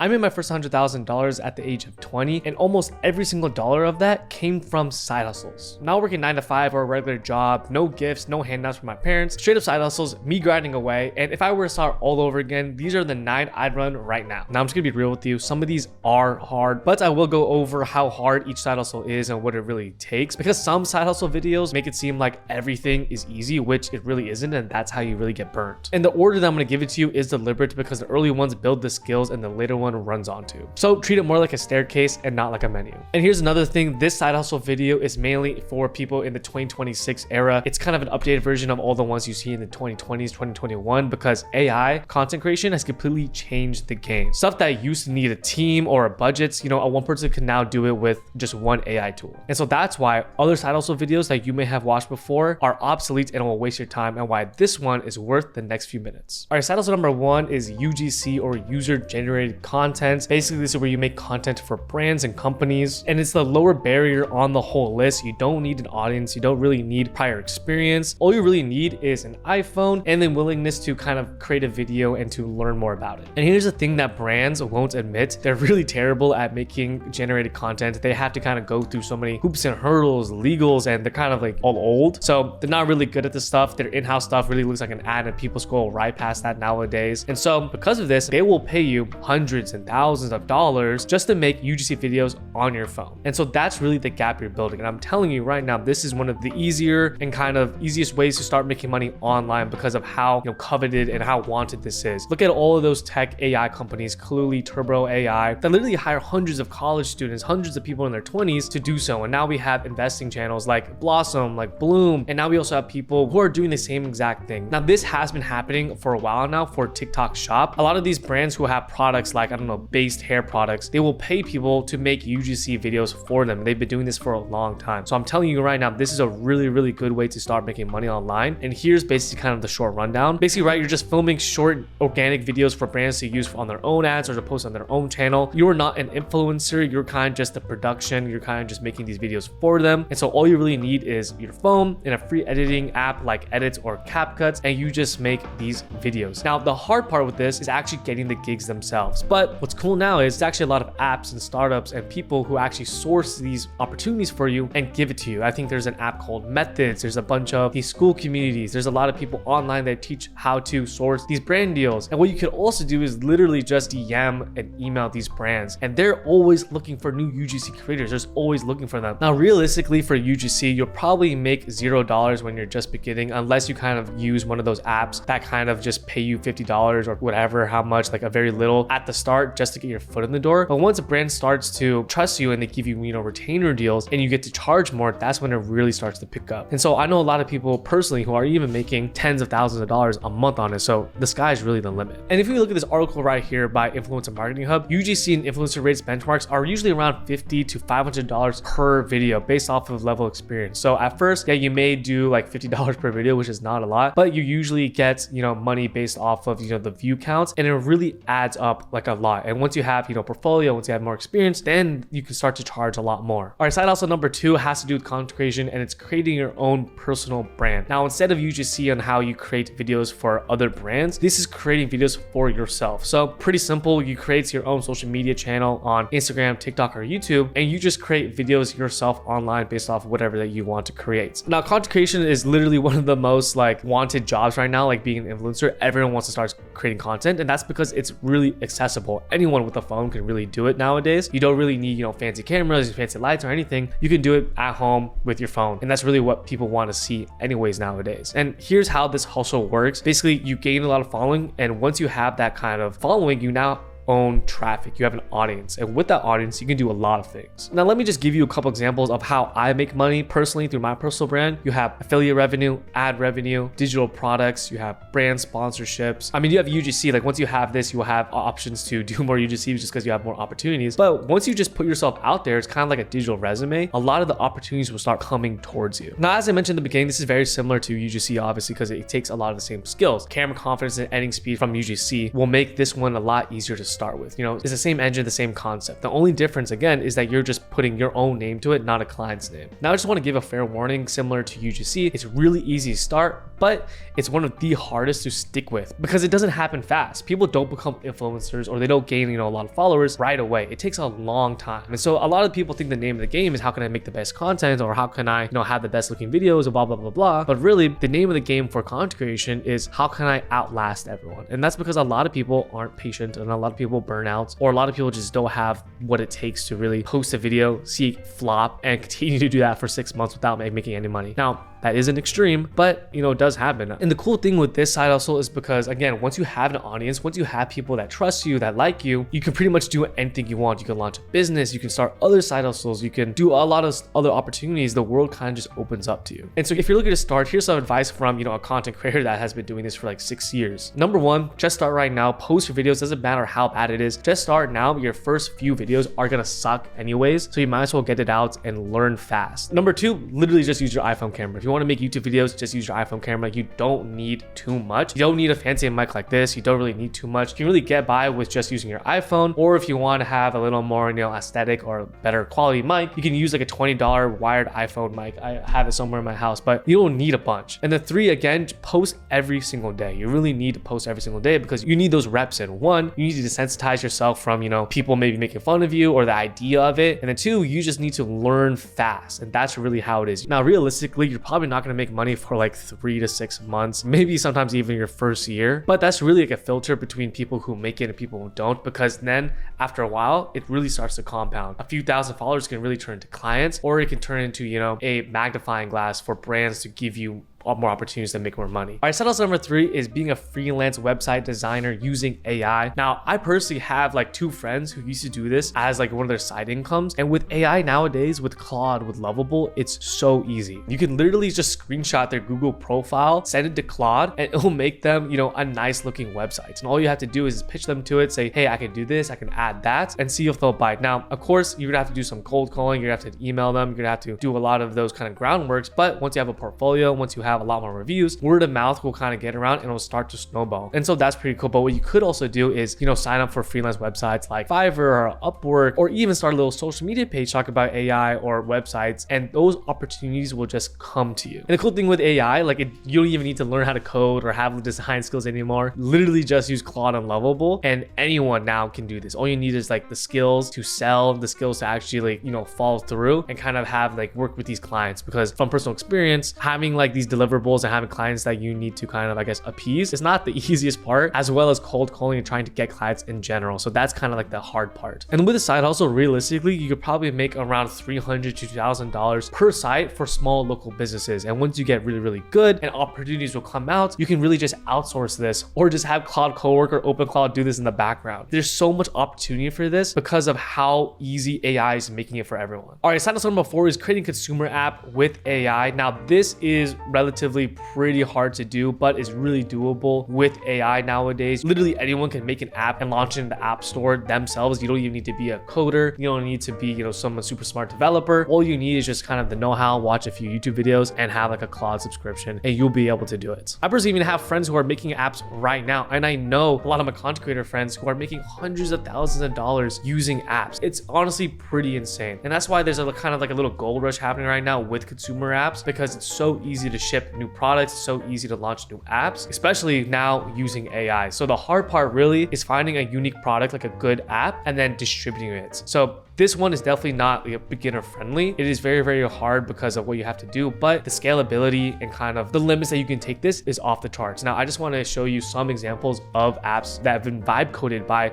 I made my first $100,000 at the age of 20, and almost every single dollar of that came from side hustles. Not working 9 to 5 or a regular job, no gifts, no handouts from my parents, straight up side hustles, me grinding away. And if I were to start all over again, these are the 9 I'd run right now. Now I'm just gonna be real with you. Some of these are hard, but I will go over how hard each side hustle is and what it really takes, because some side hustle videos make it seem like everything is easy, which it really isn't, and that's how you really get burnt. And the order that I'm gonna give it to you is deliberate because the early ones build the skills and the later one runs onto. So treat it more like a staircase and not like a menu. And here's another thing, this side hustle video is mainly for people in the 2026 era. It's kind of an updated version of all the ones you see in the 2020s, 2021, because AI content creation has completely changed the game. Stuff that used to need a team or a budget, a one person can now do it with just one AI tool. And so that's why other side hustle videos that you may have watched before are obsolete and will waste your time, and why this one is worth the next few minutes. All right, side hustle number 1 is UGC, or user generated content. Basically, this is where you make content for brands and companies, and it's the lower barrier on the whole list. You don't need an audience, you don't really need prior experience. All you really need is an iPhone and then willingness to kind of create a video and to learn more about it. And here's the thing that brands won't admit: they're really terrible at making generated content. They have to kind of go through so many hoops and hurdles, legals, and they're kind of like all old, so they're not really good at this stuff. Their in-house stuff really looks like an ad and people scroll right past that nowadays. And so because of this, they will pay you hundreds and thousands of dollars just to make UGC videos on your phone. And so that's really the gap you're building. And I'm telling you right now, this is one of the easier and kind of easiest ways to start making money online because of how coveted and how wanted this is. Look at all of those tech AI companies, Cluely, Turbo AI, that literally hire hundreds of college students, hundreds of people in their 20s to do so. And now we have investing channels like Blossom, like Bloom, and now we also have people who are doing the same exact thing. Now this has been happening for a while now for TikTok Shop. A lot of these brands who have products like, based hair products, they will pay people to make UGC videos for them. They've been doing this for a long time. So I'm telling you right now, this is a really, really good way to start making money online. And here's basically kind of the short rundown. Basically, right, you're just filming short organic videos for brands to use on their own ads or to post on their own channel. You are not an influencer. You're kind of just a production. You're kind of just making these videos for them. And so all you really need is your phone and a free editing app like Edit or CapCut, and you just make these videos. Now, the hard part with this is actually getting the gigs themselves. But what's cool now is it's actually a lot of apps and startups and people who actually source these opportunities for you and give it to you. I think there's an app called Methods. There's a bunch of these school communities. There's a lot of people online that teach how to source these brand deals. And what you could also do is literally just DM and email these brands, and they're always looking for new UGC creators. There's always looking for them. Now, realistically for UGC, you'll probably make $0 when you're just beginning, unless you kind of use one of those apps that kind of just pay you $50 or whatever, how much, like a very little at the start just to get your foot in the door. But once a brand starts to trust you and they give you, retainer deals and you get to charge more, that's when it really starts to pick up. And so I know a lot of people personally who are even making tens of thousands of dollars a month on it. So the sky is really the limit. And if you look at this article right here by Influencer Marketing Hub, UGC and influencer rates benchmarks are usually around $50 to $500 per video based off of level experience. So at first, yeah, you may do like $50 per video, which is not a lot, but you usually get, money based off of, the view counts, and it really adds up like a lot. And once you have, portfolio, once you have more experience, then you can start to charge a lot more. All right, side hustle number 2 has to do with content creation, and it's creating your own personal brand. Now, instead of UGC on how you create videos for other brands, this is creating videos for yourself. So pretty simple. You create your own social media channel on Instagram, TikTok, or YouTube, and you just create videos yourself online based off of whatever that you want to create. Now, content creation is literally one of the most wanted jobs right now, like being an influencer. Everyone wants to start creating content, and that's because it's really accessible. Anyone with a phone can really do it nowadays. You don't really need, fancy cameras, fancy lights, or anything. You can do it at home with your phone, and that's really what people want to see anyways nowadays. And here's how this hustle works. Basically, you gain a lot of following, and once you have that kind of following, you now own traffic. You have an audience, and with that audience you can do a lot of things. Now let me just give you a couple examples of how I make money personally through my personal brand. You have affiliate revenue, ad revenue, digital products, you have brand sponsorships. I mean, you have UGC. Like once you have this, you will have options to do more UGC just because you have more opportunities. But once you just put yourself out there, it's kind of like a digital resume. A lot of the opportunities will start coming towards you. Now, as I mentioned in the beginning, this is very similar to UGC obviously because it takes a lot of the same skills. Camera confidence and editing speed from UGC will make this one a lot easier to start with. You know, it's the same engine, the same concept. The only difference again is that you're just putting your own name to it, not a client's name. Now I just want to give a fair warning similar to UGC. It's really easy to start, but it's one of the hardest to stick with because it doesn't happen fast. People don't become influencers or they don't gain, a lot of followers right away. It takes a long time. And so a lot of people think the name of the game is how can I make the best content or how can I, have the best looking videos or blah, blah, blah, blah. But really the name of the game for content creation is how can I outlast everyone? And that's because a lot of people aren't patient and a lot of people burn out, or a lot of people just don't have what it takes to really post a video, see it flop and continue to do that for 6 months without making any money. Now, that is an extreme, but it does happen. And the cool thing with this side hustle is because again, once you have an audience, once you have people that trust you, that like you, you can pretty much do anything you want. You can launch a business, you can start other side hustles, you can do a lot of other opportunities. The world kind of just opens up to you. And so if you're looking to start, here's some advice from, a content creator that has been doing this for like 6 years. Number one, just start right now. Post your videos. Doesn't matter how bad it is. Just start now. Your first few videos are gonna suck anyways. So you might as well get it out and learn fast. Number two, literally just use your iPhone camera. If you want to make YouTube videos, just use your iPhone camera. You don't need too much. You don't need a fancy mic like this. You don't really need too much. You can really get by with just using your iPhone, or if you want to have a little more, aesthetic or better quality mic, you can use like a $20 wired iPhone mic. I have it somewhere in my house, but you don't need a bunch. And the three, again, post every single day. You really need to post every single day because you need those reps in. One, you need to desensitize yourself from, people maybe making fun of you or the idea of it. And then two, you just need to learn fast. And that's really how it is. Now, realistically, you're probably not going to make money for like 3 to 6 months, maybe sometimes even your first year. But that's really like a filter between people who make it and people who don't, because then after a while, it really starts to compound. A few thousand followers can really turn into clients, or it can turn into, a magnifying glass for brands to give you more opportunities to make more money. All right, side hustle number 3 is being a freelance website designer using AI. Now, I personally have like 2 friends who used to do this as like one of their side incomes. And with AI nowadays, with Claude, with Lovable, it's so easy. You can literally just screenshot their Google profile, send it to Claude, and it'll make them, a nice looking website. And all you have to do is pitch them to it, say, hey, I can do this, I can add that, and see if they'll bite. Now, of course, you're gonna have to do some cold calling, you're gonna have to email them, you're gonna have to do a lot of those kind of groundworks. But once you have a portfolio, once you have a lot more reviews, word of mouth will kind of get around and it'll start to snowball. And so that's pretty cool. But what you could also do is, sign up for freelance websites like Fiverr or Upwork, or even start a little social media page talking about AI or websites, and those opportunities will just come to you. And the cool thing with AI, you don't even need to learn how to code or have design skills anymore. Literally just use Claude and Lovable, and anyone now can do this. All you need is like the skills to sell, the skills to actually follow through and kind of have work with these clients. Because from personal experience, having these deliverables and having clients that you need to kind of appease is not the easiest part, as well as cold calling and trying to get clients in general. So that's kind of the hard part. And with a side hustle, realistically, you could probably make around $300 to $2,000 per site for small local businesses. And once you get really, really good and opportunities will come out, you can really just outsource this or just have Cloud Coworker, OpenCloud do this in the background. There's so much opportunity for this because of how easy AI is making it for everyone. All right, side hustle number 4 is creating a consumer app with AI. Now, this is relatively pretty hard to do, but it's really doable with AI nowadays. Literally anyone can make an app and launch it in the app store themselves. You don't even need to be a coder. You don't need to be, someone super smart developer. All you need is just kind of the know-how, watch a few YouTube videos and have a Claude subscription, and you'll be able to do it. I personally even have friends who are making apps right now, and I know a lot of my content creator friends who are making hundreds of thousands of dollars using apps. It's honestly pretty insane. And that's why there's a kind of a little gold rush happening right now with consumer apps, because it's so easy to ship new products, so easy to launch new apps, especially now using AI. So the hard part really is finding a unique product, like a good app, and then distributing it. So this one is definitely not beginner friendly. It is very, very hard because of what you have to do, but the scalability and kind of the limits that you can take this is off the charts. Now, I just want to show you some examples of apps that have been vibe coded by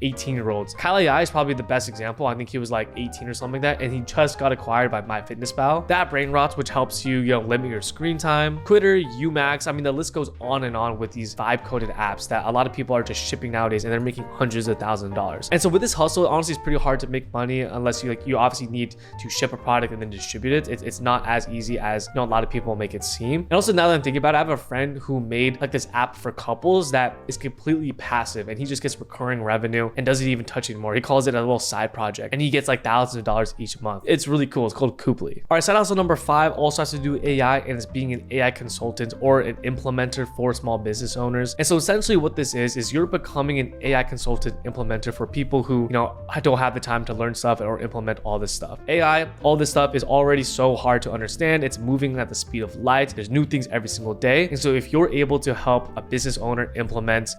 18-year-olds. Kyle AI is probably the best example. I think he was 18 or something like that, and he just got acquired by MyFitnessPal. That Brain Rots, which helps you, limit your screen time. Twitter, Umax. I mean, the list goes on and on with these vibe coded apps that a lot of people are just shipping nowadays, and they're making hundreds of thousands of dollars. And so with this hustle, honestly, it's pretty hard to make money. money unless you obviously need to ship a product and then distribute it. It's not as easy as a lot of people make it seem. And also, now that I'm thinking about it, I have a friend who made like this app for couples that is completely passive, and he just gets recurring revenue and doesn't even touch it anymore. He calls it a little side project, and he gets like thousands of dollars each month. It's really cool. It's called Cooply. All right, side hustle number 5 also has to do with AI, and it's being an AI consultant or an implementer for small business owners. And so essentially what this is you're becoming an AI consultant implementer for people who, don't have the time to learn stuff or implement all this stuff. AI, all this stuff is already so hard to understand. It's moving at the speed of light. There's new things every single day. And so if you're able to help a business owner implement,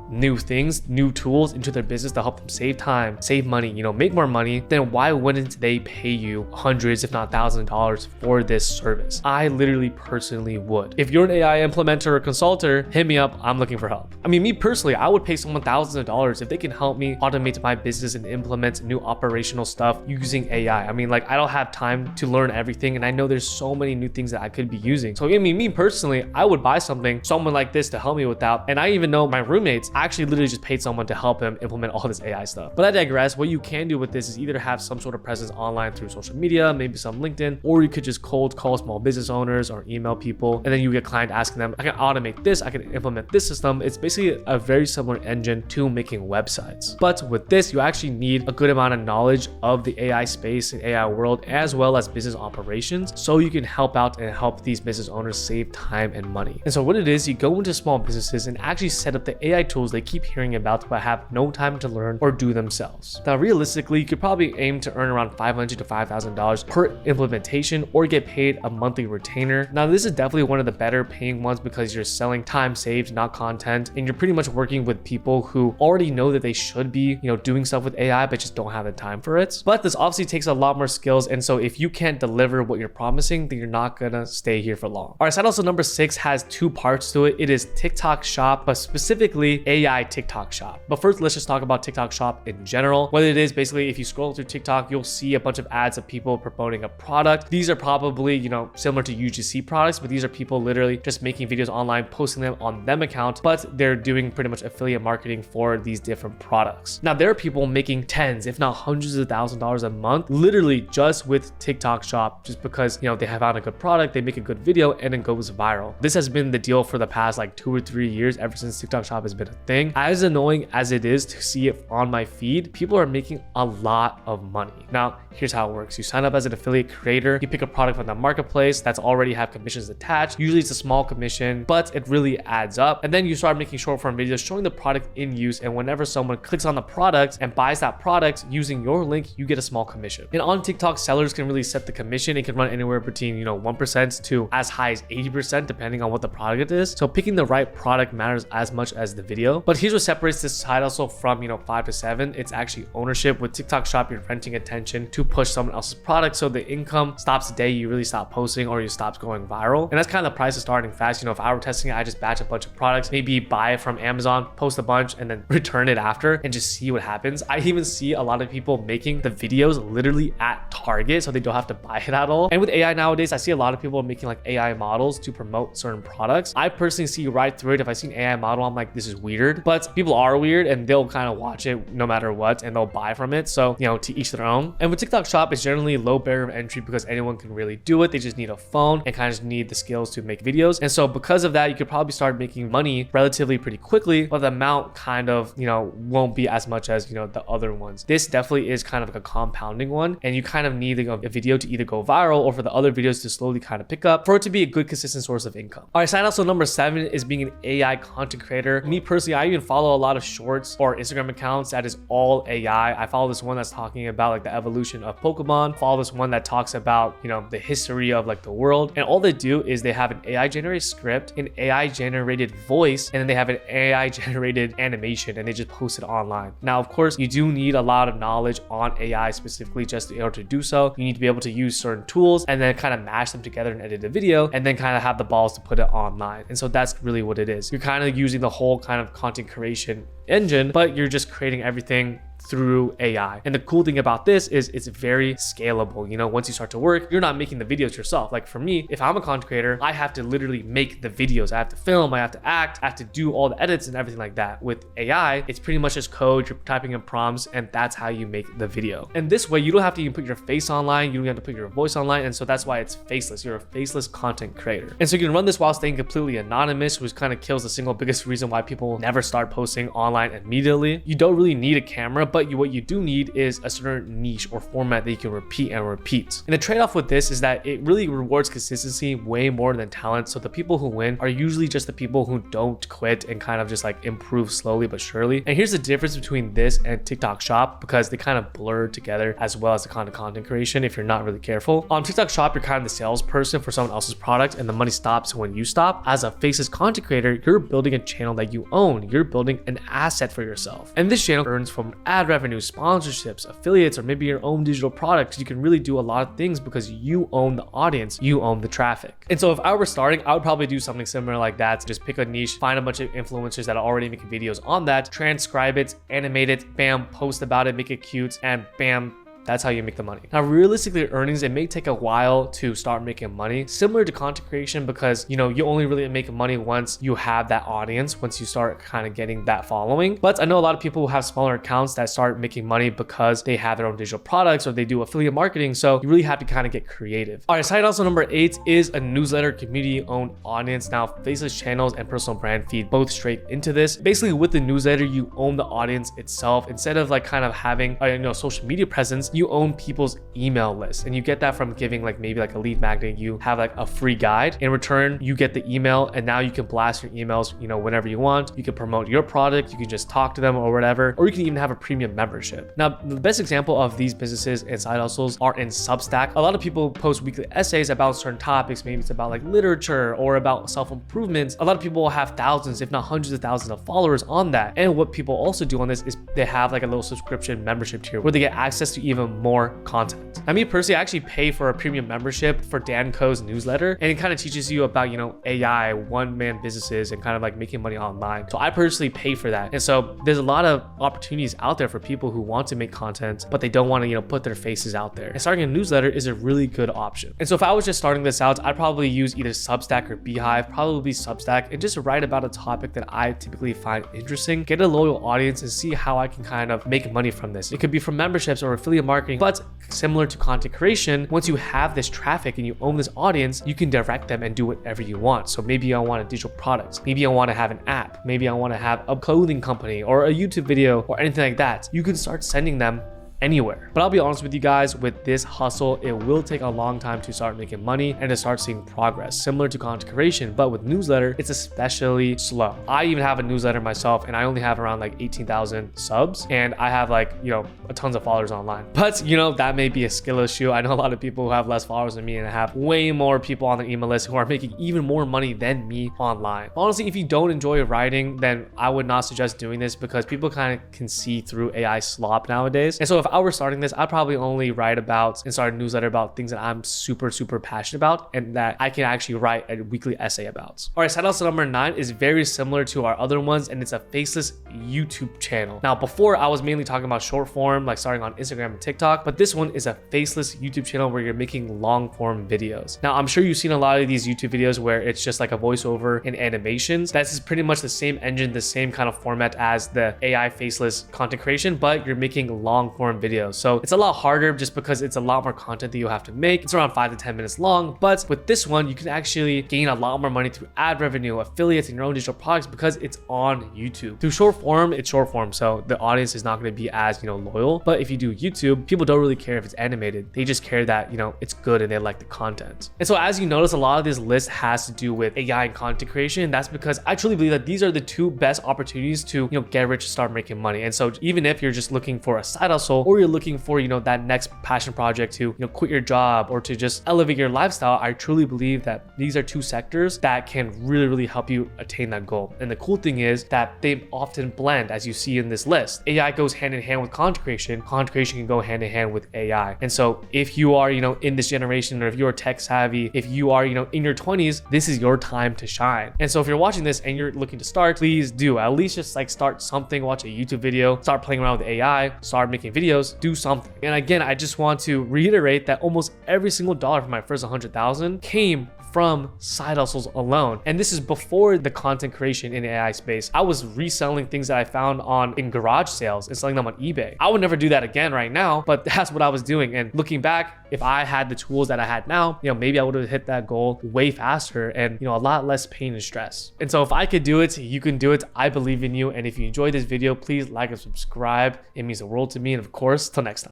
new things, new tools into their business to help them save time, save money, make more money, then why wouldn't they pay you hundreds, if not thousands of dollars for this service? I literally personally would. If you're an AI implementer or consultant, hit me up. I'm looking for help. I mean, me personally, I would pay someone thousands of dollars if they can help me automate my business and implement new operational stuff using AI. I mean, I don't have time to learn everything, and I know there's so many new things that I could be using. So I mean, me personally, I would buy someone like this to help me with that. And I even know my roommates actually literally just paid someone to help him implement all this AI stuff. But I digress. What you can do with this is either have some sort of presence online through social media, maybe some LinkedIn, or you could just cold call small business owners or email people, and then you get client asking them, I can automate this, I can implement this system. It's basically a very similar engine to making websites. But with this, you actually need a good amount of knowledge of the AI space and AI world, as well as business operations, so you can help out and help these business owners save time and money. And so what it is, you go into small businesses and actually set up the AI tools they keep hearing about but have no time to learn or do themselves. Now, realistically, you could probably aim to earn around $500 to $5,000 per implementation or get paid a monthly retainer. Now, this is definitely one of the better paying ones because you're selling time saved, not content, and you're pretty much working with people who already know that they should be, doing stuff with AI, but just don't have the time for it. But this obviously takes a lot more skills, and so if you can't deliver what you're promising, then you're not gonna stay here for long. All right, side hustle number 6 has 2 parts to it. It is TikTok Shop, but specifically AI TikTok Shop. But first, let's just talk about TikTok Shop in general. What it is, basically, if you scroll through TikTok, you'll see a bunch of ads of people promoting a product. These are probably, similar to UGC products, but these are people literally just making videos online, posting them on them account, but they're doing pretty much affiliate marketing for these different products. Now, there are people making tens, if not hundreds of thousands of dollars a month, literally just with TikTok Shop, just because, they have found a good product, they make a good video, and it goes viral. This has been the deal for the past 2 or 3 years, ever since TikTok Shop has been a thing. As annoying as it is to see it on my feed, people are making a lot of money. Now, here's how it works. You sign up as an affiliate creator, you pick a product from the marketplace that's already have commissions attached. Usually it's a small commission, but it really adds up. And then you start making short form videos showing the product in use, and whenever someone clicks on the product and buys that product using your link, you get a small commission. And on TikTok, sellers can really set the commission. It can run anywhere between 1% to as high as 80% depending on what the product is. So picking the right product matters as much as the video. But here's what separates this side hustle from 5 to 7. It's actually ownership. With TikTok Shop, you're renting attention to push someone else's product, so the income stops the day you really stop posting or you stop going viral. And that's kind of the price of starting fast. If I were testing it, I just batch a bunch of products, maybe buy it from Amazon, post a bunch, and then return it after and just see what happens. I even see a lot of people making the videos literally at Target, so they don't have to buy it at all. And with AI nowadays, I see a lot of people making AI models to promote certain products. I personally see right through it. If I see an AI model, I'm like, this is weird. But people are weird, and they'll kind of watch it no matter what, and they'll buy from it. So, to each their own. And with TikTok Shop, it's generally low barrier of entry because anyone can really do it. They just need a phone and kind of just need the skills to make videos. And so because of that, you could probably start making money relatively pretty quickly, but the amount kind of, won't be as much as, the other ones. This definitely is kind of like a compounding one, and you kind of need a video to either go viral or for the other videos to slowly kind of pick up for it to be a good consistent source of income. All right, side hustle number 7 is being an AI content creator. Me personally, I even follow a lot of shorts or Instagram accounts that is all AI. I follow this one that's talking about the evolution of Pokemon. Follow this one that talks about, the history of the world. And all they do is they have an AI generated script, an AI generated voice, and then they have an AI generated animation, and they just post it online. Now, of course, you do need a lot of knowledge on AI specifically just in order to do so. You need to be able to use certain tools and then kind of mash them together and edit a video, and then kind of have the balls to put it online. And so that's really what it is. You're kind of using the whole kind of content creation engine, but you're just creating everything through AI. And the cool thing about this is it's very scalable. You know, once you start to work, you're not making the videos yourself. Like for me, if I'm a content creator, I have to literally make the videos. I have to film, I have to act, I have to do all the edits and everything like that. With AI, it's pretty much just code, you're typing in prompts, and that's how you make the video. And this way, you don't have to even put your face online, you don't have to put your voice online, and so that's why it's faceless. You're a faceless content creator. And so you can run this while staying completely anonymous, which kind of kills the single biggest reason why people never start posting online immediately. You don't really need a camera, but what you do need is a certain niche or format that you can repeat and repeat. And the trade-off with this is that it really rewards consistency way more than talent. So the people who win are usually just the people who don't quit and kind of just like improve slowly but surely. And here's the difference between this and TikTok Shop, because they kind of blur together as well as the content creation if you're not really careful. On TikTok Shop, you're kind of the salesperson for someone else's product and the money stops when you stop. As a faceless content creator, you're building a channel that you own. You're building an asset for yourself. And this channel earns from ad revenue, sponsorships, affiliates, or maybe your own digital products. You can really do a lot of things because you own the audience, you own the traffic. And so if I were starting, I would probably do something similar like that. Just pick a niche, find a bunch of influencers that are already making videos on that, transcribe it, animate it, bam, post about it, make it cute, and bam, that's how you make the money. Now, realistically, earnings, it may take a while to start making money, similar to content creation, because you know, you only really make money once you have that audience, once you start kind of getting that following. But I know a lot of people who have smaller accounts that start making money because they have their own digital products or they do affiliate marketing. So you really have to kind of get creative. All right, side hustle number 8 is a newsletter community owned audience. Now, faceless channels and personal brand feed both straight into this. Basically, with the newsletter, you own the audience itself. Instead of like kind of having a social media presence, you own people's email list, and you get that from giving like maybe like a lead magnet. You have like a free guide. In return, you get the email, and now you can blast your emails, whenever you want. You can promote your product, you can just talk to them or whatever, or you can even have a premium membership. Now, the best example of these businesses and side hustles are in Substack. A lot of people post weekly essays about certain topics. Maybe it's about like literature or about self-improvement. A lot of people have thousands, if not hundreds of thousands of followers on that. And what people also do on this is they have like a little subscription membership tier where they get access to even more content. I mean, personally, I actually pay for a premium membership for Dan Koh's newsletter, and it kind of teaches you about, AI, one-man businesses, and kind of like making money online. So I personally pay for that. And so there's a lot of opportunities out there for people who want to make content, but they don't want to, put their faces out there. And starting a newsletter is a really good option. And so if I was just starting this out, I'd probably use either Substack or Beehive, probably Substack, and just write about a topic that I typically find interesting, get a loyal audience, and see how I can kind of make money from this. It could be from memberships or affiliate marketing, but similar to content creation, once you have this traffic and you own this audience, you can direct them and do whatever you want. So maybe I want a digital product, maybe I want to have an app, maybe I want to have a clothing company or a YouTube video or anything like that. You can start sending them anywhere. But I'll be honest with you guys, with this hustle, it will take a long time to start making money and to start seeing progress, similar to content creation. But with newsletter, it's especially slow. I even have a newsletter myself, and I only have around like 18,000 subs, and I have like, a tons of followers online. But that may be a skill issue. I know a lot of people who have less followers than me and have way more people on their email list who are making even more money than me online. Honestly, if you don't enjoy writing, then I would not suggest doing this, because people kind of can see through AI slop nowadays. And so if I were starting this, I'd probably only write about and start a newsletter about things that I'm super passionate about and that I can actually write a weekly essay about. All right, side hustle number 9 is very similar to our other ones, and it's a faceless YouTube channel. Now, before I was mainly talking about short form, like starting on Instagram and TikTok, but this one is a faceless YouTube channel where you're making long form videos. Now, I'm sure you've seen a lot of these YouTube videos where it's just like a voiceover and animations. That's pretty much the same engine, the same kind of format as the AI faceless content creation, but you're making long form videos. So it's a lot harder just because it's a lot more content that you have to make. It's around 5 to 10 minutes long, but with this one, you can actually gain a lot more money through ad revenue, affiliates, and your own digital products because it's on YouTube. Through short form, it's short form, so the audience is not going to be as, loyal. But if you do YouTube, people don't really care if it's animated. They just care that, it's good and they like the content. And so as you notice, a lot of this list has to do with AI and content creation. And that's because I truly believe that these are the two best opportunities to, get rich, start making money. And so even if you're just looking for a side hustle hustle, or you're looking for, that next passion project to, quit your job or to just elevate your lifestyle, I truly believe that these are two sectors that can really, really help you attain that goal. And the cool thing is that they often blend, as you see in this list. AI goes hand in hand with content creation. Content creation can go hand in hand with AI. And so if you are, in this generation, or if you're tech savvy, if you are, in your 20s, this is your time to shine. And so if you're watching this and you're looking to start, please do at least just start something, watch a YouTube video, start playing around with AI, start making videos, do something. And again, I just want to reiterate that almost every single dollar from my first 100,000 came from side hustles alone. And this is before the content creation in AI space. I was reselling things that I found in garage sales and selling them on eBay. I would never do that again right now, but that's what I was doing. And looking back, if I had the tools that I had now, maybe I would have hit that goal way faster and, a lot less pain and stress. And so if I could do it, you can do it. I believe in you. And if you enjoyed this video, please like and subscribe. It means the world to me. And of course, till next time.